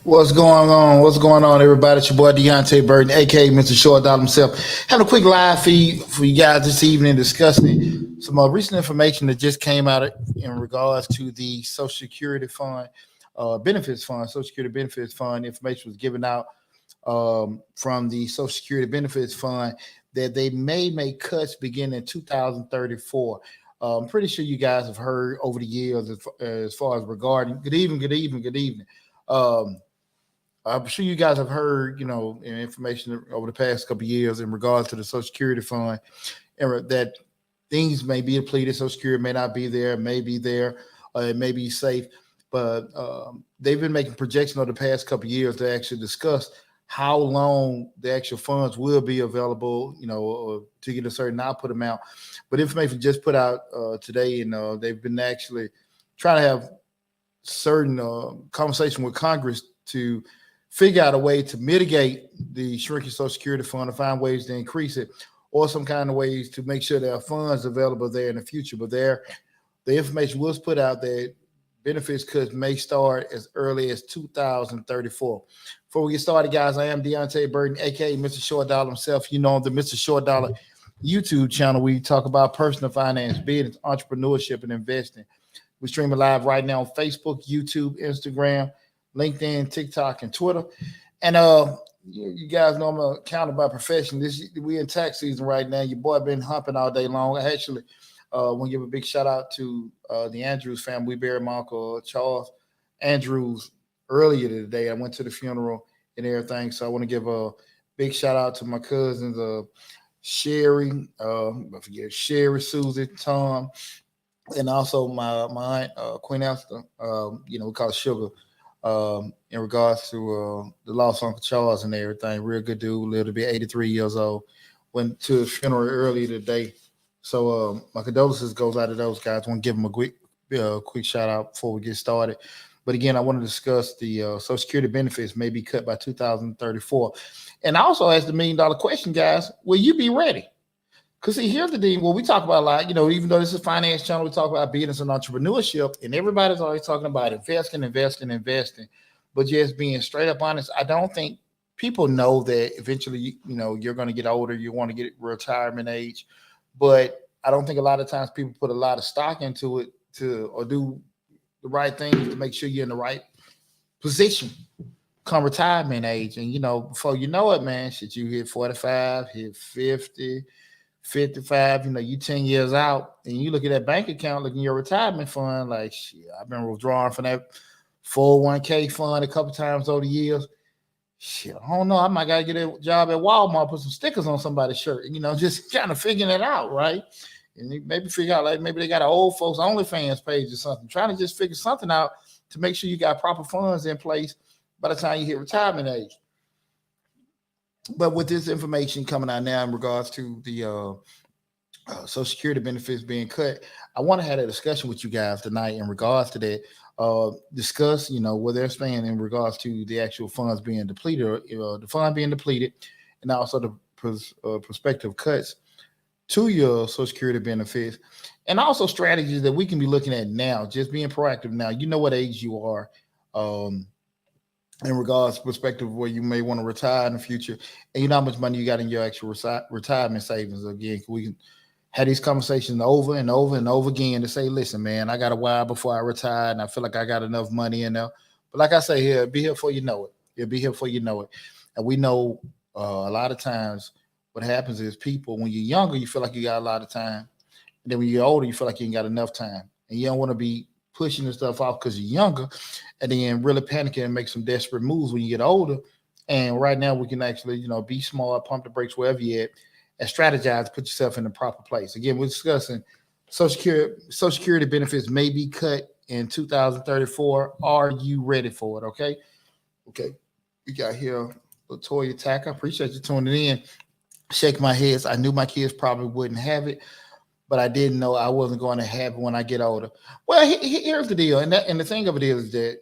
What's going on? What's going on, everybody? It's your boy Deonte Burden, aka Mr. Short Dollar himself. Having a quick live feed for you guys this evening discussing some recent information that just came out in regards to the Social Security Fund, Benefits Fund, Social Security Benefits Fund. Information was given out from the Social Security Benefits Fund that they may make cuts beginning in 2034. I'm pretty sure you guys have heard over the years as far as regarding. Good evening, good evening, good evening. I'm sure you guys have heard, information over the past couple of years in regards to the Social Security Fund, and that things may be depleted. Social Security may not be there, may be there, it may be safe, but they've been making projections over the past couple of years to actually discuss how long the actual funds will be available, to get a certain output amount. But information just put out today, and they've been actually trying to have certain conversation with Congress to figure out a way to mitigate the shrinking Social Security Fund, to find ways to increase it, or some kind of ways to make sure there are funds available there in the future. But the information was put out that benefits cuts may start as early as 2034. Before we get started, guys, I am Deonte Burden, aka Mr. Short Dollar himself. You know, the Mr. Short Dollar YouTube channel, we talk about personal finance, business, entrepreneurship, and investing. We're streaming live right now on Facebook, YouTube, Instagram, LinkedIn, TikTok, and Twitter. And you guys know I'm an accountant by profession. We in tax season right now. Your boy been humping all day long. I actually want to give a big shout out to the Andrews family. We buried my uncle Charles Andrews earlier today. I went to the funeral and everything. So I want to give a big shout out to my cousins, Sherry, Sherry, Susie, Tom, and also my aunt, Queen Esther. We call her Sugar. In regards to the lost Uncle Charles and everything. Real good dude, lived to be 83 years old. Went to his funeral earlier today. So my condolences goes out to those guys. I want to give them a quick shout out before we get started. But again, I want to discuss the Social Security benefits may be cut by 2034. And I also asked the $1 million question, guys, will you be ready? Because see, here's the thing. Well, we talk about a lot, even though this is a finance channel, we talk about business and entrepreneurship, and everybody's always talking about investing. But just being straight up honest, I don't think people know that eventually, you're going to get older, you want to get retirement age. But I don't think a lot of times people put a lot of stock into it or do the right things to make sure you're in the right position come retirement age. And, before you know it, man, you hit 45, hit 50, 55, you 10 years out, and you look at that bank account, looking at your retirement fund, like, shit, I've been withdrawing from that 401k fund a couple times over the years. Shit, I don't know. I might gotta get a job at Walmart, put some stickers on somebody's shirt. Just kind of figuring it out, right? And maybe figure out like maybe they got an old folks OnlyFans page or something. Trying to just figure something out to make sure you got proper funds in place by the time you hit retirement age. But with this information coming out now in regards to the Social Security benefits being cut, I want to have a discussion with you guys tonight in regards to that. Discuss, where they're staying in regards to the actual funds being depleted, or, the fund being depleted, and also the prospective cuts to your Social Security benefits, and also strategies that we can be looking at now. Just being proactive now. You know what age you are. Um, in regards to perspective where you may want to retire in the future, and you know how much money you got in your actual retirement savings. Again, we can have these conversations over and over and over again to say, listen, man, I got a while before I retire, and I feel like I got enough money in there. But like I say, here, it'll be here before you know it. It'll be here before you know it. And we know a lot of times what happens is people, when you're younger, you feel like you got a lot of time. And then when you're older, you feel like you ain't got enough time. And you don't want to be pushing the stuff off because you're younger and then really panicking and make some desperate moves when you get older. And right now we can actually, be smart, pump the brakes wherever you're at, and strategize, put yourself in the proper place. Again, we're discussing Social Security benefits may be cut in 2034. Are you ready for it? Okay. Okay. We got here Latoya Tack. I appreciate you tuning in. Shake my head. I knew my kids probably wouldn't have it, but I didn't know I wasn't going to have it when I get older. Well, here's the deal, and the thing of it is that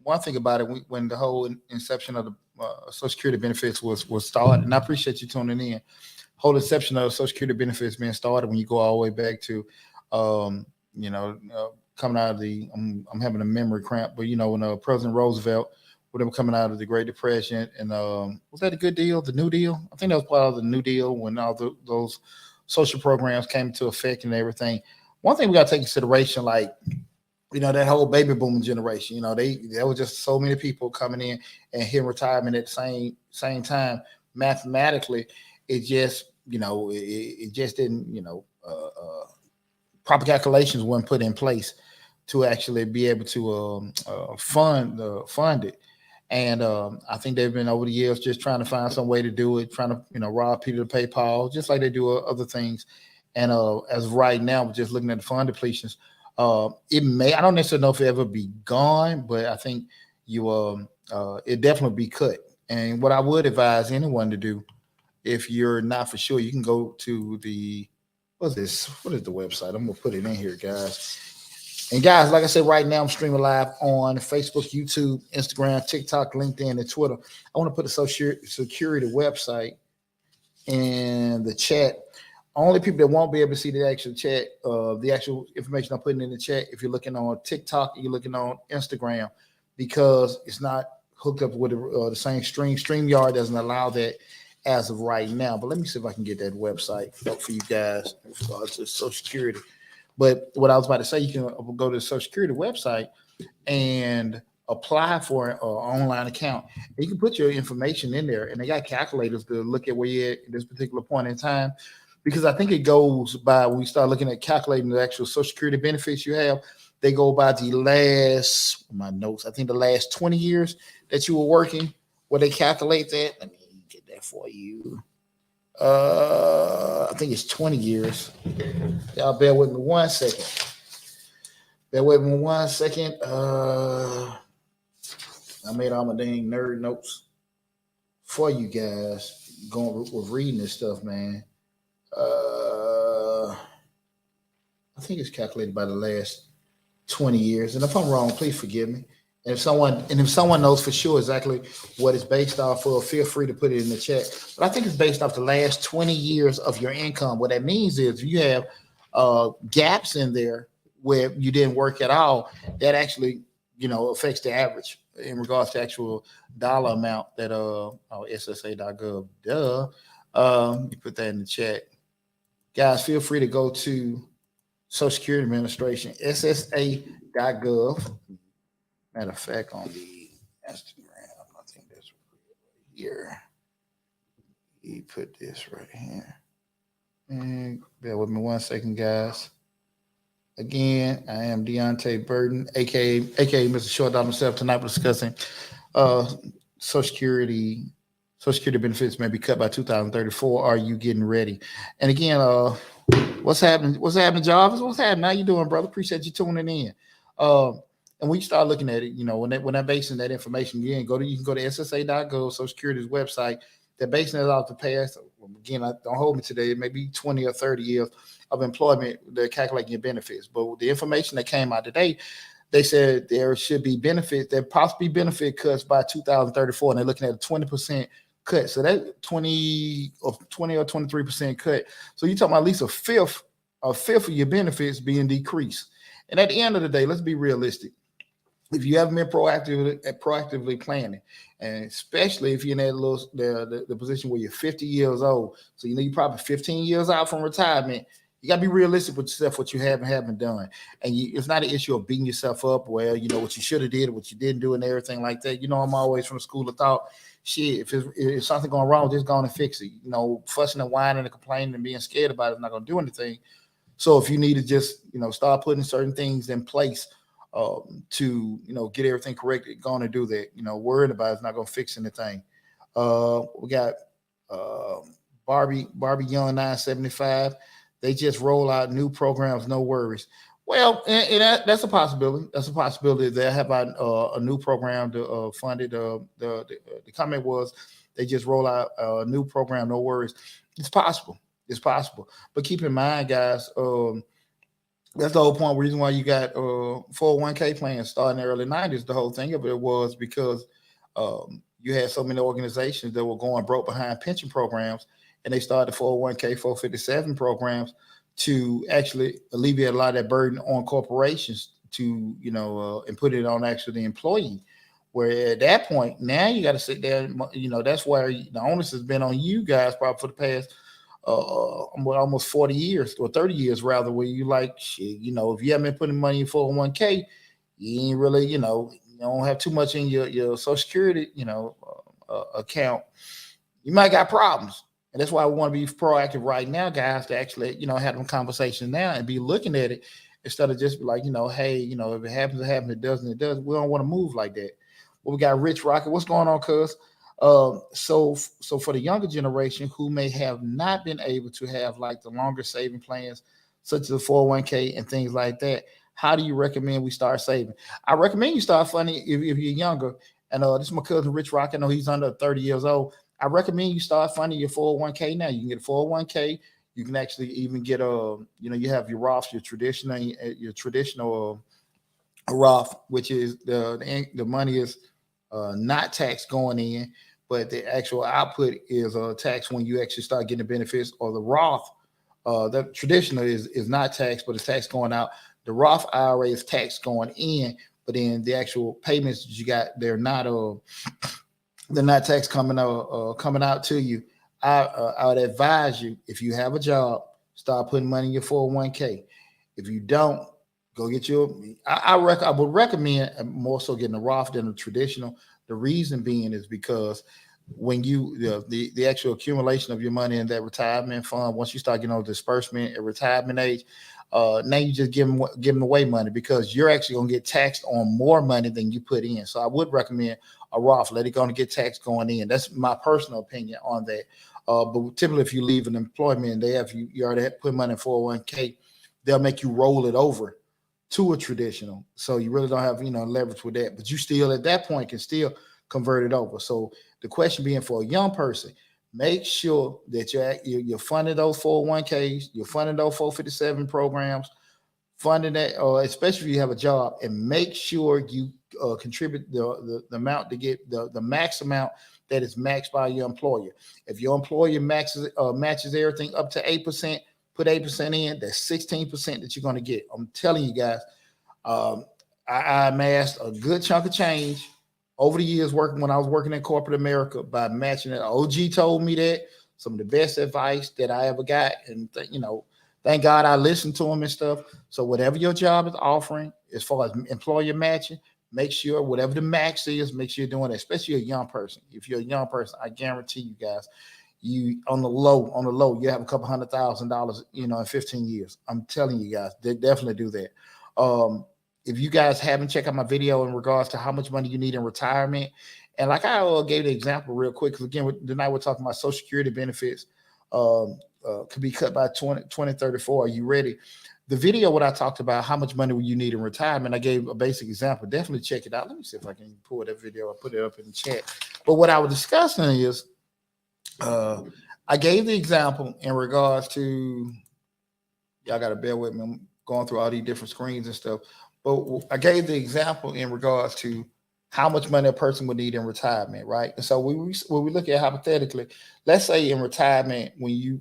one thing about it, when the whole inception of the Social Security benefits was started, and I appreciate you tuning in. Whole inception of Social Security benefits being started when you go all the way back to, coming out of the, I'm having a memory cramp, but when President Roosevelt, with them coming out of the Great Depression, and was that a good deal? The New Deal? I think that was part of the New Deal when all those social programs came into effect and everything. One thing we got to take consideration, like, that whole baby boom generation, there was just so many people coming in and hitting retirement at the same time. Mathematically, it just, it just didn't, proper calculations weren't put in place to actually be able to fund it. And I think they've been over the years just trying to find some way to do it, trying to, rob Peter to pay Paul, just like they do other things. And as of right now, we're just looking at the fund depletions. I don't necessarily know if it ever be gone, but I think it definitely be cut. And what I would advise anyone to do, if you're not for sure, you can go to what is the website? I'm going to put it in here, guys. And guys, like I said, right now I'm streaming live on Facebook, YouTube, Instagram, TikTok, LinkedIn, and Twitter. I want to put the Social Security website in the chat. Only people that won't be able to see the actual chat, the actual information I'm putting in the chat, if you're looking on TikTok, you're looking on Instagram, because it's not hooked up with the same stream. StreamYard doesn't allow that as of right now. But let me see if I can get that website up for you guys as far as Social Security. But what I was about to say, you can go to the Social Security website and apply for an online account. And you can put your information in there, and they got calculators to look at where you're at this particular point in time. Because I think it goes by, when we start looking at calculating the actual Social Security benefits you have, they go by the last 20 years that you were working, where they calculate that. Let me get that for you. I think it's 20 years. Y'all bear with me 1 second. I made all my dang nerd notes for you guys going with reading this stuff, man. I think it's calculated by the last 20 years. And if I'm wrong, please forgive me. And if someone knows for sure exactly what it's based off of, feel free to put it in the chat. But I think it's based off the last 20 years of your income. What that means is if you have gaps in there where you didn't work at all, that actually, affects the average in regards to actual dollar amount that SSA.gov. You put that in the chat. Guys, feel free to go to Social Security Administration, SSA.gov. Matter of fact, on the Instagram, I think that's right here. You put this right here. And bear with me 1 second, guys. Again, I am Deonte Burden, aka Mr. Short Dog himself. Tonight we're discussing Social Security, Social Security benefits may be cut by 2034. Are you getting ready? And again, what's happening? What's happening, Jarvis? What's happening? How you doing, brother? Appreciate you tuning in. Um, and when you start looking at it, when they're basing that information, you can go to SSA.gov, Social Security's website. They're basing it off the past. Again, don't hold me today. Maybe 20 or 30 years of employment. They're calculating your benefits. But the information that came out today, they said there should be benefits, there possibly benefit cuts by 2034, and they're looking at a 20% cut. So that 20 or 23% cut. So you're talking about at least a fifth of your benefits being decreased. And at the end of the day, let's be realistic. If you haven't been proactively planning, and especially if you're in that the position where you're 50 years old, so you're probably 15 years out from retirement, you gotta be realistic with yourself, what you have and haven't done. And it's not an issue of beating yourself up. Well, you know what you should have did, what you didn't do, and everything like that. I'm always from the school of thought. Shit, if something going wrong, just go on and fix it. Fussing and whining and complaining and being scared about it is not gonna do anything. So if you need to just start putting certain things in place to get everything corrected, going to do that. Worrying about it's not going to fix anything. We got Barbie Young 975. They just roll out new programs, no worries. Well, and that's a possibility. That's a possibility. They'll have a new program to fund it. The comment was they just roll out a new program, no worries. It's possible. It's possible. But keep in mind, guys, that's the whole point. Reason why you got 401k plans starting in the early 90s. The whole thing of it was because you had so many organizations that were going broke behind pension programs, and they started the 401k, 457 programs to actually alleviate a lot of that burden on corporations to, and put it on actually the employee. Where at that point, now you got to sit there, that's where the onus has been on you guys probably for the past almost 40 years or 30 years rather, where you like shit, if you haven't been putting money in 401k, you ain't really, you don't have too much in your Social Security, account, you might got problems. And that's why we want to be proactive right now, guys, to actually, have them conversations now and be looking at it instead of just be like, hey, if it happens, it happens. It doesn't, it does. We don't want to move like that. Well, we got Rich Rocket. What's going on, cuz? So for the younger generation who may have not been able to have like the longer saving plans, such as the 401k and things like that, how do you recommend we start saving? I recommend you start funding if you're younger. And this is my cousin Rich Rock. I know he's under 30 years old. I recommend you start funding your 401k now. You can get a 401k. You can actually even get you have your Roth, your traditional Roth, which is the money is not taxed going in, but the actual output is taxed when you actually start getting the benefits. Or the Roth, the traditional is not taxed, but it's taxed going out. The Roth IRA is taxed going in, but then the actual payments that you got, they're not taxed coming out to you. I would advise you, if you have a job, start putting money in your 401k. If you don't, go get your. I would recommend more so getting a Roth than a traditional. The reason being is because when the actual accumulation of your money in that retirement fund, once you start getting on disbursement at retirement age, now you just give them away money because you're actually going to get taxed on more money than you put in. So I would recommend a Roth. Let it go and get taxed going in. That's my personal opinion on that. But typically, if you leave an employment, they have you already put money in 401k, they'll make you roll it over to a traditional. So you really don't have leverage with that. But you still at that point can still convert it over. So the question being for a young person, make sure that you're funding those 401ks, you're funding those 457 programs, funding that, especially if you have a job, and make sure you contribute the amount to get the max amount that is maxed by your employer. If your employer matches everything up to 8%, put 8% in, that's 16% that you're going to get. I'm telling you guys, I amassed a good chunk of change over the years when I was working in corporate America by matching it. OG told me that, some of the best advice that I ever got. And, thank God I listened to him and stuff. So whatever your job is offering, as far as employer matching, make sure whatever the max is, make sure you're doing that, especially a young person. If you're a young person, I guarantee you guys, you on the low, you have a couple $100,000, in 15 years. I'm telling you guys, they definitely do that. If you guys haven't checked out my video in regards to how much money you need in retirement And like I gave the example real quick, because again, tonight we're talking about Social Security benefits could be cut by 2034. Are you ready? The video, what I talked about, how much money will you need in retirement, I gave a basic example. Definitely check it out. Let me see if I can pull that video. I'll put it up in the chat. But what I was discussing is I gave the example in regards to, y'all got to bear with me. I'm going through all these different screens and stuff. But I gave the example in regards to how much money a person would need in retirement, right? And so when we look at hypothetically, let's say in retirement, when you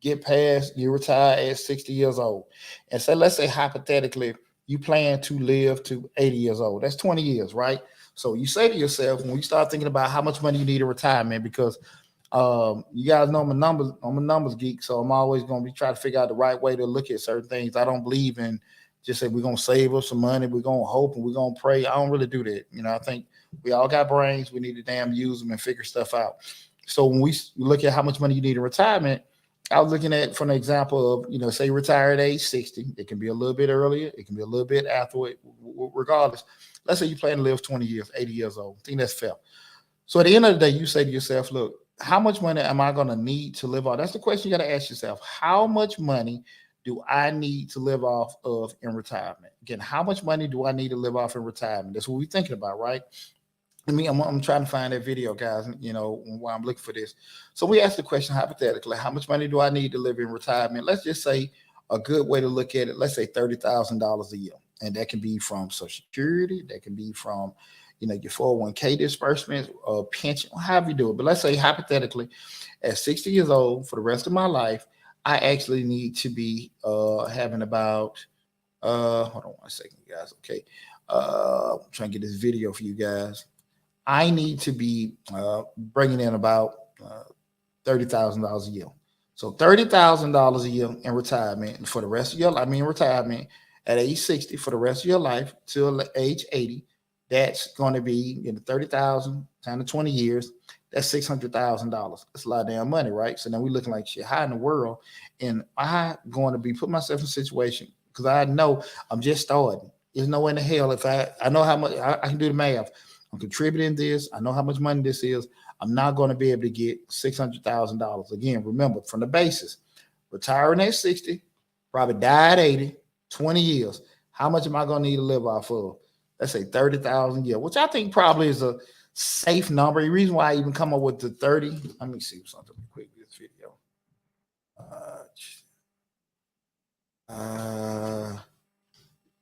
get past, you retire at 60 years old. And so let's say hypothetically, you plan to live to 80 years old. That's 20 years, right? So you say to yourself, when you start thinking about how much money you need in retirement, because you guys know I'm a numbers geek, so I'm always going to be trying to figure out the right way to look at certain things. I don't believe in just say we're going to save up some money, we're going to hope, and we're going to pray. I don't really do that. I think we all got brains. We need to damn use them and figure stuff out. So when we look at how much money you need in retirement, I was looking at from the example of, say retire at age 60. It can be a little bit earlier. It can be a little bit after it, regardless. Let's say you plan to live 20 years, 80 years old. I think that's fair. So at the end of the day, you say to yourself, look, how much money am I going to need to live off? That's the question you got to ask yourself. How much money do I need to live off of in retirement? Again, how much money do I need to live off in retirement? That's what we're thinking about, right? I'm trying to find that video, guys, while I'm looking for this. So we asked the question hypothetically, how much money do I need to live in retirement? Let's just say a good way to look at it, let's say $30,000 a year. And that can be from Social Security. That can be from, your 401k disbursements or pension, however you do it. But let's say hypothetically, at 60 years old, for the rest of my life, I actually need to be having about, hold on one second, guys. Okay. I'm trying to get this video for you guys. I need to be bringing in about $30,000 a year. So $30,000 a year in retirement for the rest of your life. Retirement at age 60 for the rest of your life till age 80. That's going to be 30,000 times 20 years. That's $600,000. That's a lot of damn money, right? So now we're looking like shit. How in the world? And I'm going to be putting myself in a situation because I know I'm just starting. There's no way in the hell if I know how much I can do the math. I'm contributing this. I know how much money this is. I'm not going to be able to get $600,000. Again, remember from the basis, retiring at 60, probably die at 80, 20 years. How much am I going to need to live off of? Let's say 30,000 a year, which I think probably is a safe number. The reason why I even come up with the 30, let me see something quick with this video.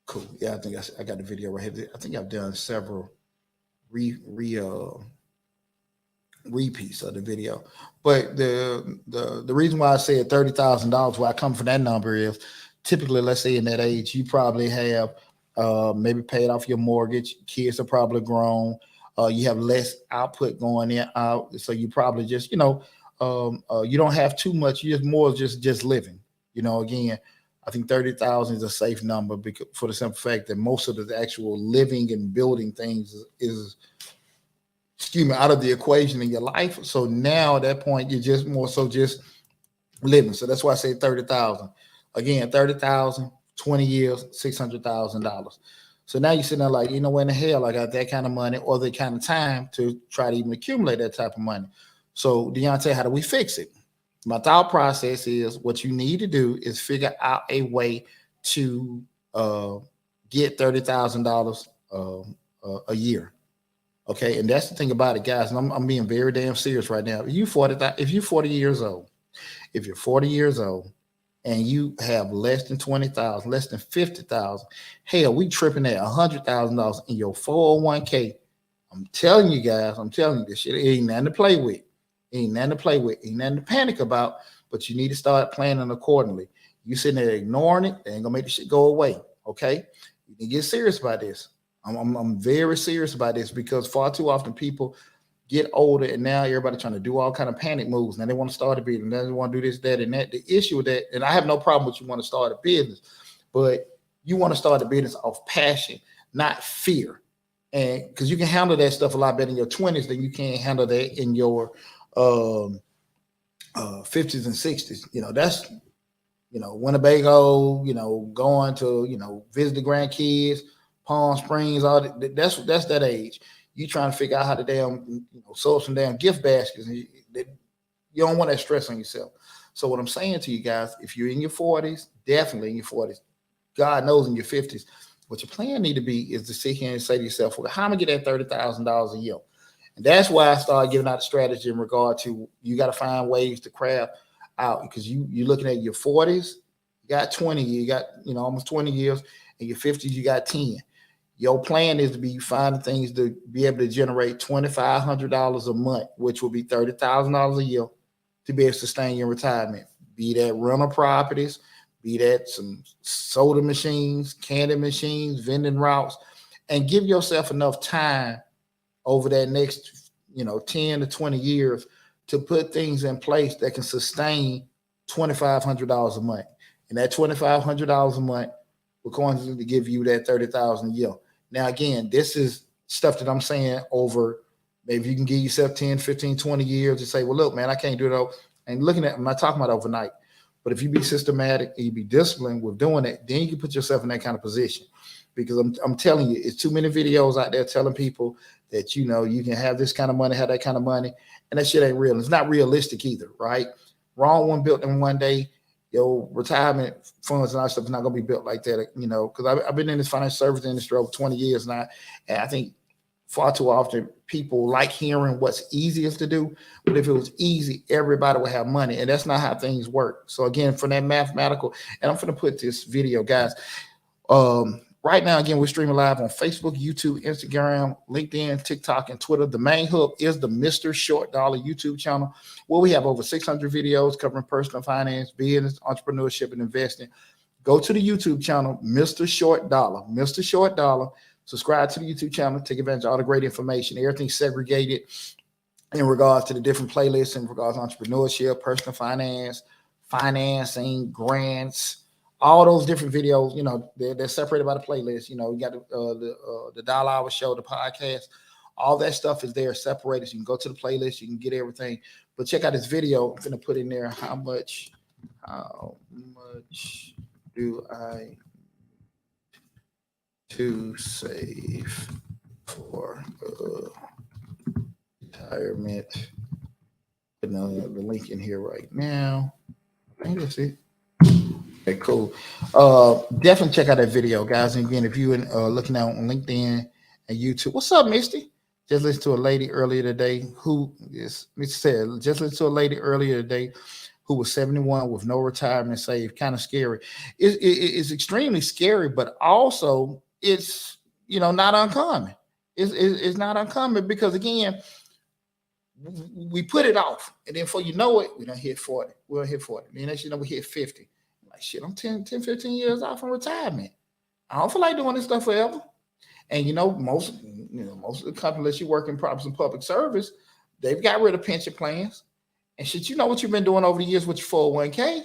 Cool. Yeah, I think I got the video right here. I think I've done several repeats of the video, but the reason why I said $30,000, where I come from that number is typically, let's say in that age, you probably have maybe paid off your mortgage. Kids are probably grown. You have less output going in out, so you probably just you don't have too much. You just more just living. Again, I think 30,000 is a safe number because for the simple fact that most of the actual living and building things is out of the equation in your life. So now at that point, you're just more so just living. So that's why I say 30,000. Again, 30,000, 20 years, $600,000. So now you're sitting there like, where in the hell I got that kind of money or the kind of time to try to even accumulate that type of money. So Deonte, how do we fix it? My thought process is what you need to do is figure out a way to get $30,000 a year. Okay, and that's the thing about it, guys. And I'm being very damn serious right now. If you're 40 years old, and you have less than 20,000, less than 50,000, hell, we tripping at $100,000 in your 401k. I'm telling you guys, this shit ain't nothing to play with. Ain't nothing to panic about, but you need to start planning accordingly. You sitting there ignoring it, they ain't gonna make the shit go away. Okay, you need to get serious about this. I'm very serious about this because far too often people get older and now everybody trying to do all kind of panic moves. Now they want to start a business, they want to do this, that, and that. The issue with that, and I have no problem with you want to start a business, but you want to start a business of passion, not fear. And because you can handle that stuff a lot better in your 20s than you can handle that in your 50s and 60s. That's Winnebago, going to visit the grandkids, Palm Springs, all that's that age. you trying to figure out how to sold some damn gift baskets. And you don't want that stress on yourself. So what I'm saying to you guys, if you're in your 40s, definitely in your 40s, God knows in your 50s, what your plan need to be is to sit here and say to yourself, well, how am I get that $30,000 a year? And that's why I started giving out a strategy in regard to you got to find ways to craft out, because you're looking at your 40s, you got 20, you got almost 20 years, and your 50s, you got 10. Your plan is to be finding things to be able to generate $2,500 a month, which will be $30,000 a year to be able to sustain your retirement. Be that rental properties, be that some soda machines, candy machines, vending routes, and give yourself enough time over that next 10 to 20 years to put things in place that can sustain $2,500 a month. And that $2,500 a month will going to give you that $30,000 a year. Now, again, this is stuff that I'm saying over, maybe you can give yourself 10, 15, 20 years to say, well, look, man, I can't do it all. And I'm not talking about overnight, but if you be systematic and you be disciplined with doing it, then you can put yourself in that kind of position. Because I'm telling you, it's too many videos out there telling people that, you can have this kind of money, have that kind of money, and that shit ain't real. It's not realistic either, right? Wrong one built in one day. Your retirement funds and all that stuff is not going to be built like that, because I've been in this financial service industry over 20 years now, and I think far too often people like hearing what's easiest to do, but if it was easy, everybody would have money, and that's not how things work. So again, for that mathematical, and I'm going to put this video, guys. Right now, again, we're streaming live on Facebook, YouTube, Instagram, LinkedIn, TikTok, and Twitter. The main hub is the Mr. Short Dollar YouTube channel, where we have over 600 videos covering personal finance, business, entrepreneurship, and investing. Go to the YouTube channel, Mr. Short Dollar. Mr. Short Dollar. Subscribe to the YouTube channel. Take advantage of all the great information. Everything's segregated in regards to the different playlists, in regards to entrepreneurship, personal finance, financing, grants, all those different videos, they're separated by the playlist. You got the Dollar Hour Show, the podcast, all that stuff is there separated. So you can go to the playlist, you can get everything. But check out this video. I'm going to put in there how much do I to save for retirement. Putting the link in here right now. I think that's it. Okay, cool. Definitely check out that video, guys. And again, if you're looking out on LinkedIn and YouTube, what's up, Misty? Just listened to a lady earlier today just listened to a lady earlier today who was 71 with no retirement saved. Kind of scary. It's extremely scary, but also it's not uncommon. It's not uncommon because again, we put it off, and then before you know it, we don't hit 40. We'll hit 40. Then next we hit 50. Like shit, I'm 10, 15 years out from retirement. I don't feel like doing this stuff forever. And most of the companies you work in probably some public service, they've got rid of pension plans. And shit, what you've been doing over the years with your 401k,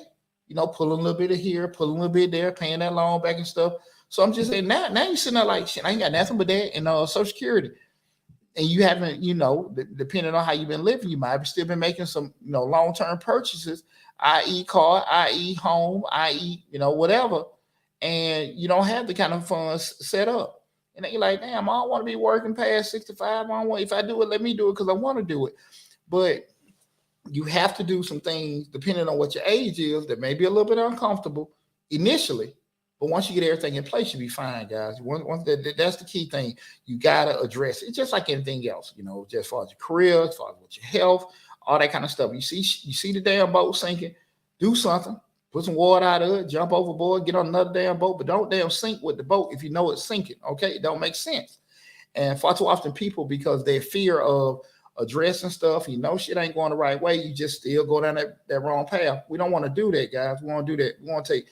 pulling a little bit of here, pulling a little bit there, paying that loan back and stuff. So I'm just saying now you're sitting there like shit, I ain't got nothing but that and Social Security. And you haven't, depending on how you've been living, you might have still been making some, long-term purchases, i.e. car, i.e. home, i.e. whatever. And you don't have the kind of funds set up. And then you're like, damn, I don't want to be working past 65. If I do it, let me do it because I want to do it. But you have to do some things depending on what your age is that may be a little bit uncomfortable initially. But once you get everything in place, you'll be fine, guys. That's the key thing. You got to address it. It's just like anything else, just as far as your career, as far as with your health, all that kind of stuff. You see the damn boat sinking, do something. Put some water out of it, jump overboard, get on another damn boat, but don't damn sink with the boat if you know it's sinking, okay? It don't make sense. And far too often people, because they fear of addressing stuff, shit ain't going the right way, you just still go down that wrong path. We don't want to do that, guys. We want to do that. We want to take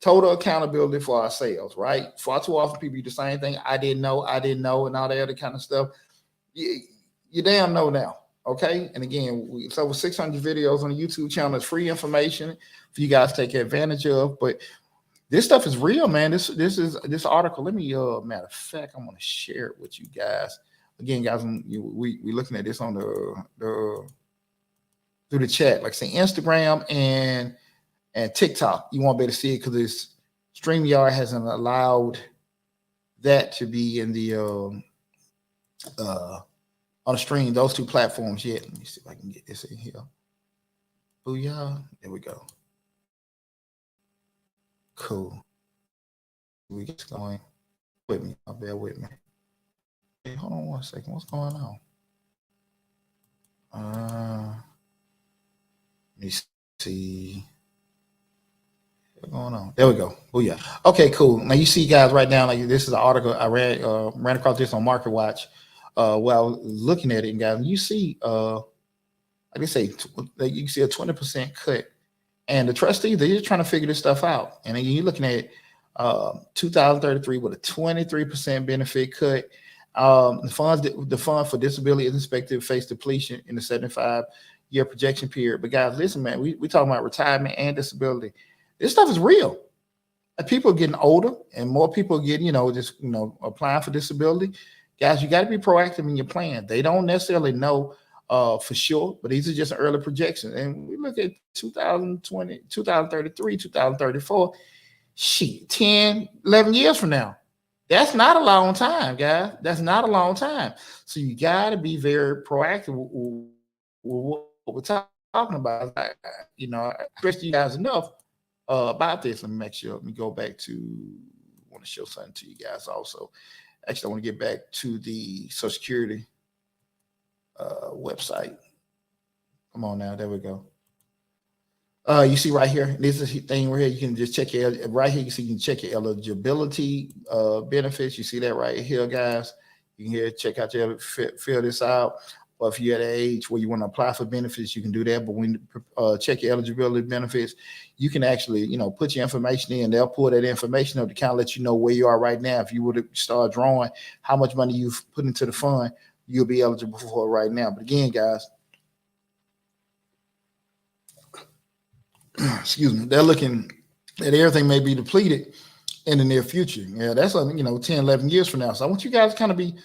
total accountability for ourselves, right? Far too often people do the same thing. I didn't know, and all that other kind of stuff. You damn know now, okay? And again, it's over 600 videos on the YouTube channel. It's free information for you guys to take advantage of. But this stuff is real, man. This article. Let me, matter of fact, I'm going to share it with you guys. Again, guys, we looking at this on the through the chat, like say Instagram and TikTok. You won't be able to see it because this StreamYard hasn't allowed that to be in the on the stream, those two platforms yet. Let me see if I can get this in here. Booyah. There we go. Cool. We get going with me. Bear with me. Hey, hold on 1 second. What's going on? Let me see. What's going on? There we go. Oh yeah. Okay, cool. Now you see, guys, right now, like this is an article I read, ran across this on Market Watch. While I was looking at it, and guys, you see, like they say, you can see a 20% cut, and the trustees they're just trying to figure this stuff out. And then you're looking at 2033 with a 23% benefit cut. The fund for disability is expected to face depletion in the 75-year projection period. But guys, listen, man, we talking about retirement and disability. This stuff is real. People are getting older, and more people are getting, applying for disability. Guys, you got to be proactive in your plan. They don't necessarily know for sure, but these are just early projections. And we look at 2020, 2033, 2034, 10, 11 years from now. That's not a long time, guys. That's not a long time. So you got to be very proactive with what we're talking about. I stress you guys enough about this. Let me make sure. Let me go back to, I want to show something to you guys also. Actually, I want to get back to the Social Security website. Come on now. There we go. You see right here, this is the thing right here. You can just check your right here. You see, you can check your eligibility benefits. You see that right here, guys. You can check out your fill this out. Or if you're at an age where you want to apply for benefits, you can do that. But when you check your eligibility benefits, you can actually, put your information in. They'll pull that information up to kind of let you know where you are right now. If you were to start drawing how much money you've put into the fund, you'll be eligible for it right now. But again, guys, excuse me, they're looking at everything may be depleted in the near future. Yeah, that's 10, 11 years from now. So I want you guys to kind of be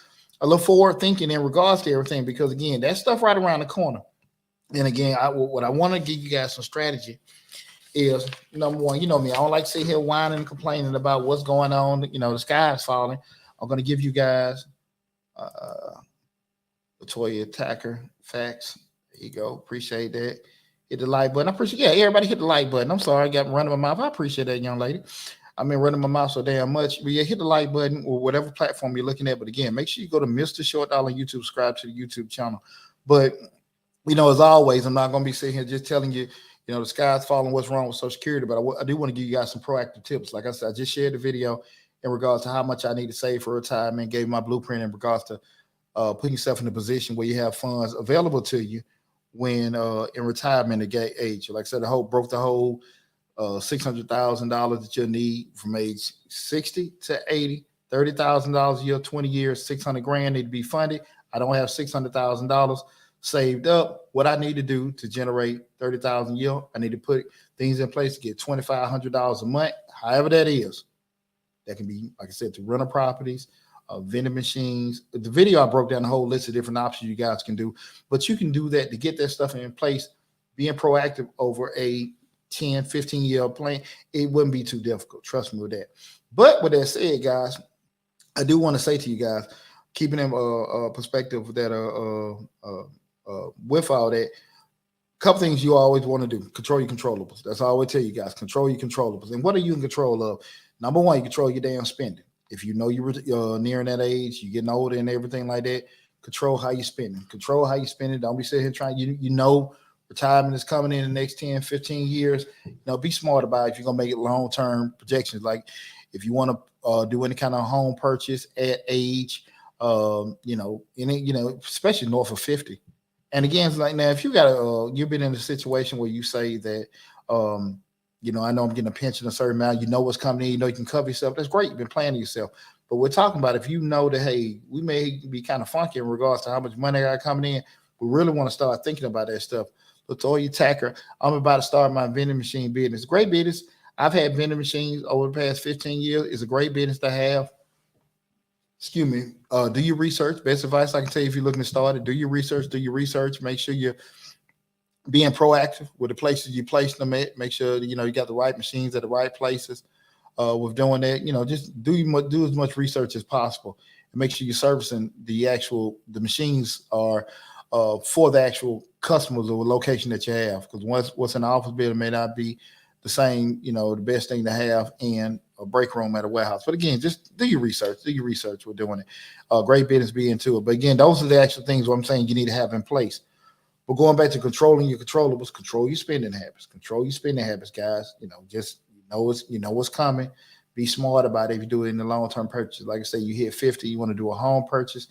a little forward thinking in regards to everything, because again, that stuff right around the corner. And again, what I want to give you guys some strategy is, number one, you know me, I don't like to sit here whining and complaining about what's going on. The sky is falling. I'm going to give you guys Latoya Attacker facts. There you go. Appreciate that. Hit the like button. I appreciate, everybody hit the like button. I'm sorry, I got running my mouth. I appreciate that, young lady. I've been running my mouth so damn much. But hit the like button or whatever platform you're looking at. But again, make sure you go to Mr. Short Dollar on YouTube, subscribe to the YouTube channel. But, as always, I'm not going to be sitting here just telling you, the sky's falling, what's wrong with Social Security. But I do want to give you guys some proactive tips. Like I said, I just shared the video in regards to how much I need to save for retirement, gave my blueprint in regards to putting yourself in a position where you have funds available to you when in retirement age. Like I said, broke the whole $600,000 that you'll need from age 60 to 80, $30,000 a year, 20 years, 600 grand need to be funded. I don't have $600,000 saved up. What I need to do to generate 30,000 a year, I need to put things in place to get $2,500 a month, however that is. That can be, like I said, to rental properties, vending machines. The video, I broke down the whole list of different options you guys can do, but you can do that to get that stuff in place, being proactive over a 10, 15-year plan. It wouldn't be too difficult. Trust me with that. But with that said, guys, I do want to say to you guys, keeping in perspective that with all that, a couple things you always want to do: control your controllables. That's all I always tell you guys. Control your controllables. And what are you in control of? Number one, you control your damn spending. If you know you're nearing that age, you're getting older and everything like that, control how you're spending. Control how you're spending. Don't be sitting here trying, retirement is coming in the next 10, 15 years. Be smart about it if you're going to make it long-term projections. Like if you want to do any kind of home purchase at age, especially north of 50. And again, it's like, now, if you've been in a situation where you say that, I know I'm getting a pension a certain amount, what's coming in, you can cover yourself. That's great. You've been planning yourself. But we're talking about if you know that, hey, we may be kind of funky in regards to how much money I got coming in, we really want to start thinking about that stuff. Latoya Tacker, I'm about to start my vending machine business. Great business. I've had vending machines over the past 15 years. It's a great business to have. Excuse me. Do your research. Best advice I can tell you if you're looking to start it, do your research. Make sure you're being proactive with the places you place them at. Make sure you got the right machines at the right places. With doing that, just do as much research as possible. and make sure you're servicing the machines are for the actual customers or location that you have. Because what's in the office building may not be the same, the best thing to have in a break room at a warehouse. But again, just do your research. Do your research. We're doing it. Great business be into it. But again, those are the actual things what I'm saying you need to have in place. But going back to controlling your controllables, control your spending habits. Control your spending habits, guys. Just what's coming. Be smart about it if you do it in the long-term purchase. Like I say, you hit 50, you want to do a home purchase.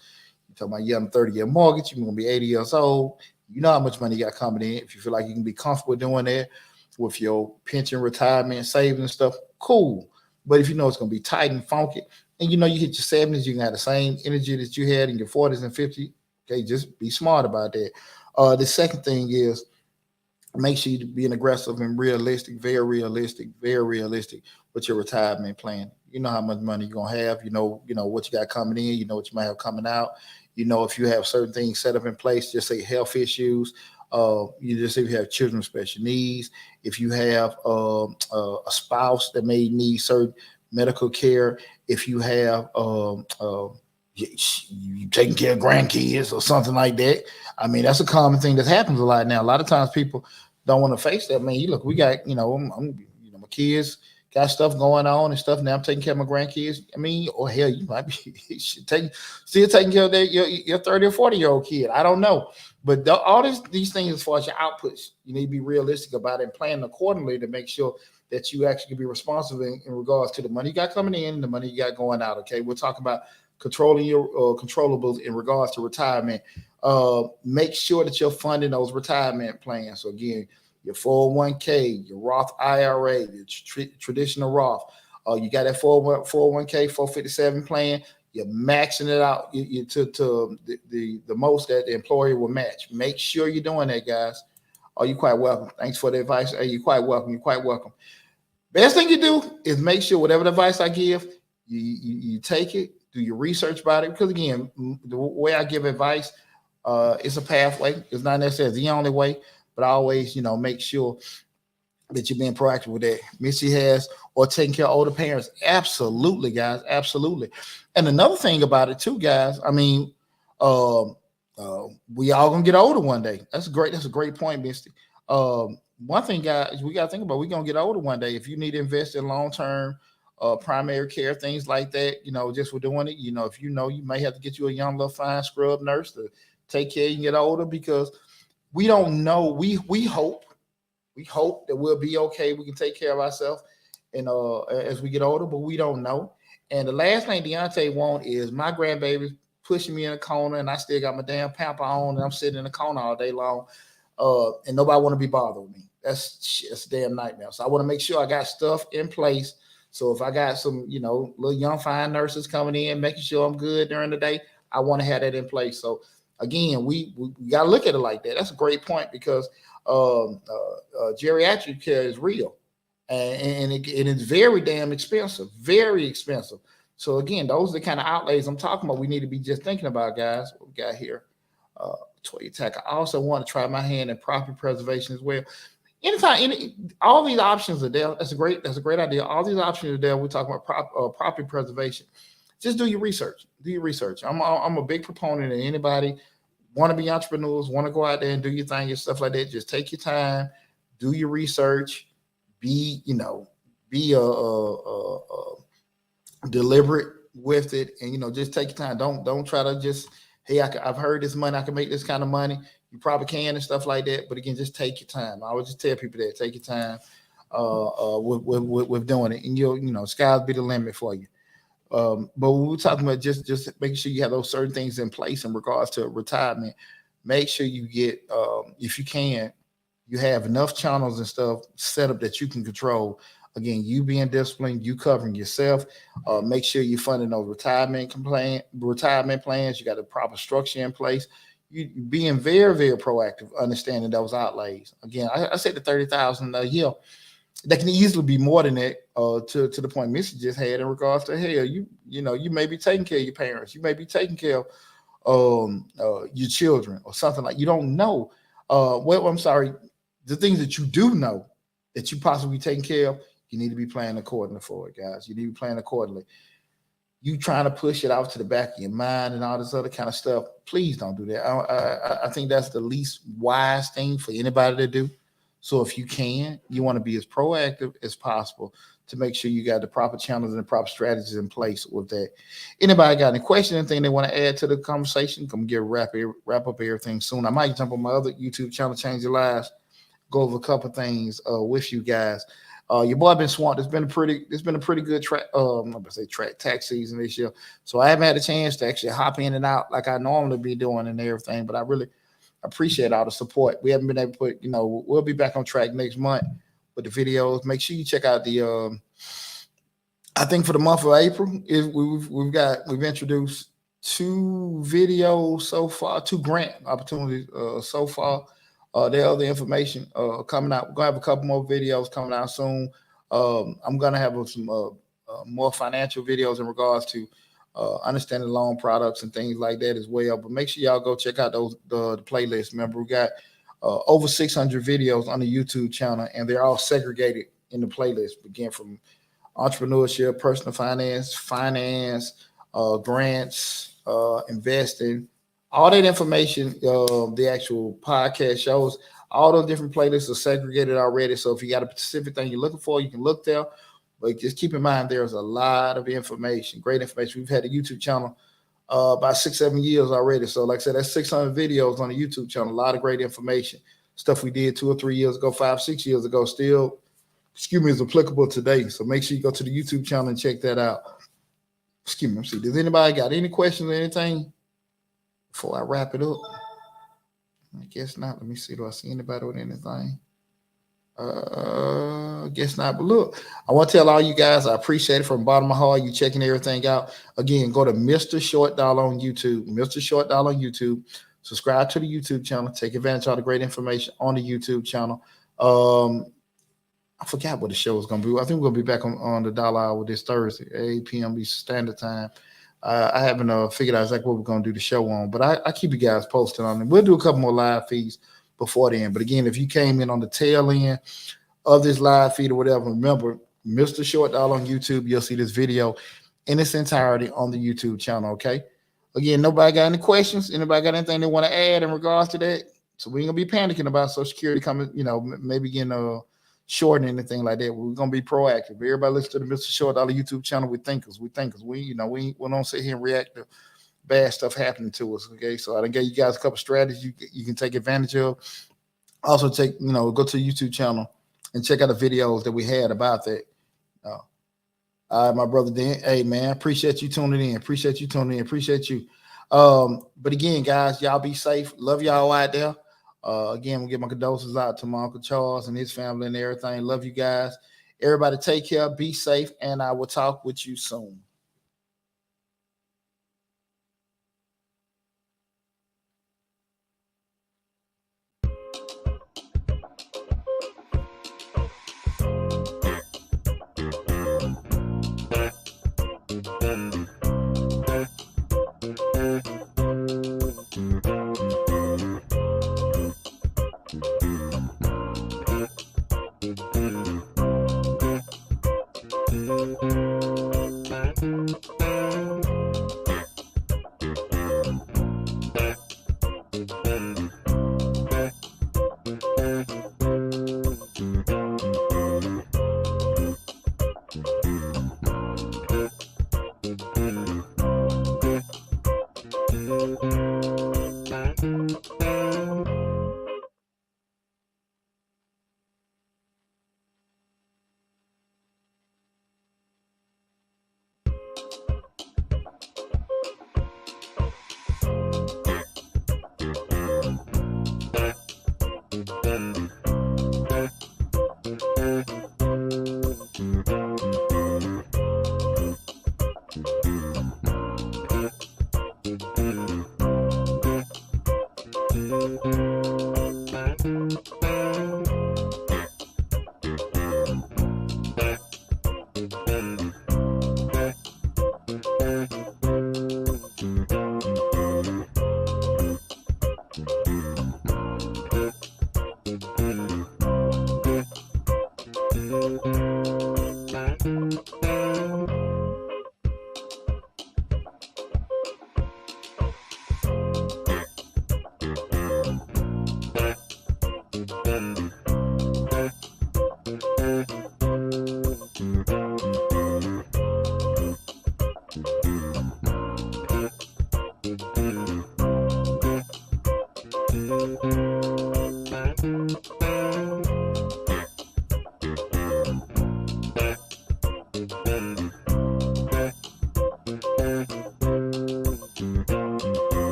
You're talking about you have a 30-year mortgage, you're going to be 80 years old. You know how much money you got coming in. If you feel like you can be comfortable doing that with your pension, retirement, savings and stuff, cool. But if you know it's going to be tight and funky, and you hit your 70s, you can have the same energy that you had in your 40s and 50s. Okay, just be smart about that. The second thing is make sure you're being aggressive and realistic, very realistic with your retirement plan. You know how much money you're gonna have. You know what you got coming in. You know what you might have coming out. If you have certain things set up in place, just say health issues. You just say if you have children with special needs, if you have a spouse that may need certain medical care, if you have you taking care of grandkids or something like that. I mean, that's a common thing that happens a lot now. A lot of times people don't want to face that. Man, look, we got, my kids got stuff going on and stuff. Now I'm taking care of my grandkids. I mean, or hell, you might be still taking care of your 30 or 40-year-old kid. I don't know. But all these things as far as your outputs, you need to be realistic about it and plan accordingly to make sure that you actually can be responsible in regards to the money you got coming in and the money you got going out. Okay, we'll talk about controlling your controllables in regards to retirement. Make sure that you're funding those retirement plans. So again, your 401k, your Roth IRA, your traditional Roth. You got that 401k, 457 plan. You're maxing it out to the most that the employer will match. Make sure you're doing that, guys. Oh, you're quite welcome. Thanks for the advice. Hey, you're quite welcome. You're quite welcome. Best thing you do is make sure whatever advice I give, you take it, do your research about it. Because again, the way I give advice, it's a pathway. It's not necessarily the only way, but I always, make sure that you're being proactive with that. Missy has or taking care of older parents. Absolutely, guys. Absolutely. And another thing about it too, guys. I mean, we all gonna get older one day. That's great. That's a great point, Misty. One thing, guys, we gotta think about. We're gonna get older one day. If you need to invest in long term primary care, things like that, just for doing it. If you may have to get you a young little fine scrub nurse to take care of you and get older, because we don't know. We hope that we'll be okay. We can take care of ourselves and as we get older, but we don't know. And the last thing Deonte want is my grandbaby pushing me in a corner and I still got my damn pamper on and I'm sitting in the corner all day long. And nobody want to be bothered with me. That's a damn nightmare. So I want to make sure I got stuff in place. So if I got some, little young fine nurses coming in, making sure I'm good during the day, I want to have that in place. So again, we got to look at it like that. That's a great point because geriatric care is real, and it's very damn expensive, very expensive. So again, those are the kind of outlays I'm talking about. We need to be just thinking about, guys. What we got here, toy attack. I also want to try my hand in property preservation as well. All these options are there. That's a great idea. All these options are there. We're talking about property preservation. Just do your research. Do your research. I'm a big proponent of anybody want to be entrepreneurs, want to go out there and do your thing and stuff like that. Just take your time, do your research, be deliberate with it, and just take your time. Don't try to just, hey, I've heard this money, I can make this kind of money. You probably can and stuff like that, but again, just take your time. I always just tell people that take your time with doing it, and you'll sky's be the limit for you. But when we're talking about just making sure you have those certain things in place in regards to retirement, make sure you get, if you can, you have enough channels and stuff set up that you can control. Again, you being disciplined, you covering yourself. Make sure you're funding those retirement plans. You got a proper structure in place. You being very, very proactive, understanding those outlays. Again, I said the $30,000 a year. That can easily be more than that, to the point Missy just had in regards to, hell, you may be taking care of your parents, you may be taking care of your children or something like. You don't know. I'm sorry, the things that you do know that you possibly taking care of, you need to be planning accordingly for it, guys. You need to be planning accordingly. you trying to push it out to the back of your mind and all this other kind of stuff. Please don't do that. I think that's the least wise thing for anybody to do. So if you can, you want to be as proactive as possible to make sure you got the proper channels and the proper strategies in place with that. Anybody got any questions, anything they want to add to the conversation? Come get wrap up everything soon. I might jump on my other YouTube channel, Change Your Lives, go over a couple of things with you guys. Your boy been swamped. It's been a pretty good track. I'm gonna say track tax season this year, so I haven't had a chance to actually hop in and out like I normally be doing and everything. But I really appreciate all the support. We haven't been able to put, we'll be back on track next month with the videos. Make sure you check out the. I think for the month of April, we've introduced 2 videos so far, 2 grant opportunities so far. There are other information coming out. We're gonna have a couple more videos coming out soon. I'm gonna have some more financial videos in regards to understanding loan products and things like that as well. But make sure y'all go check out the playlist. Remember, we got over 600 videos on the YouTube channel, and they're all segregated in the playlist. Begin from entrepreneurship, personal finance, grants, investing. All that information, the actual podcast shows, all those different playlists are segregated already. So if you got a specific thing you're looking for, you can look there. But just keep in mind, there's a lot of information, great information. We've had a YouTube channel about 6-7 years already. So like I said, that's 600 videos on the YouTube channel. A lot of great information. Stuff we did 2 or 3 years ago, 5-6 years ago, still, is applicable today. So make sure you go to the YouTube channel and check that out. See, does anybody got any questions or anything before I wrap it up? I guess not. Let me see. Do I see anybody with anything? Guess not. But look, I want to tell all you guys I appreciate it from the bottom of my heart. You checking everything out. Again, go to Mr. Short Dollar on YouTube. Mr. Short Dollar on YouTube. Subscribe to the YouTube channel. Take advantage of all the great information on the YouTube channel. I forgot what the show is going to be. I think we're going to be back on the Dollar Hour this Thursday, 8 p.m. Eastern Standard Time. I haven't figured out exactly what we're going to do the show on, but I keep you guys posted on it. We'll do a couple more live feeds before then. But again, if you came in on the tail end of this live feed or whatever, remember, Mr. Short Dollar on YouTube, you'll see this video in its entirety on the YouTube channel, okay? Again, nobody got any questions? Anybody got anything they want to add in regards to that? So we ain't going to be panicking about Social Security coming, maybe getting short and anything like that. We're going to be proactive. Everybody listen to the Mr. Short Dollar YouTube channel. We thinkers. We don't sit here and react to bad stuff happening to us, okay? So I done gave you guys a couple strategies you can take advantage of. Also go to the YouTube channel and check out the videos that we had about that. All right, my brother Dan. Hey, man, appreciate you tuning in. Appreciate you. But again, guys, y'all be safe. Love y'all out there. Again, we'll get my condolences out to my Uncle Charles and his family and everything. Love you guys. Everybody take care, be safe, and I will talk with you soon.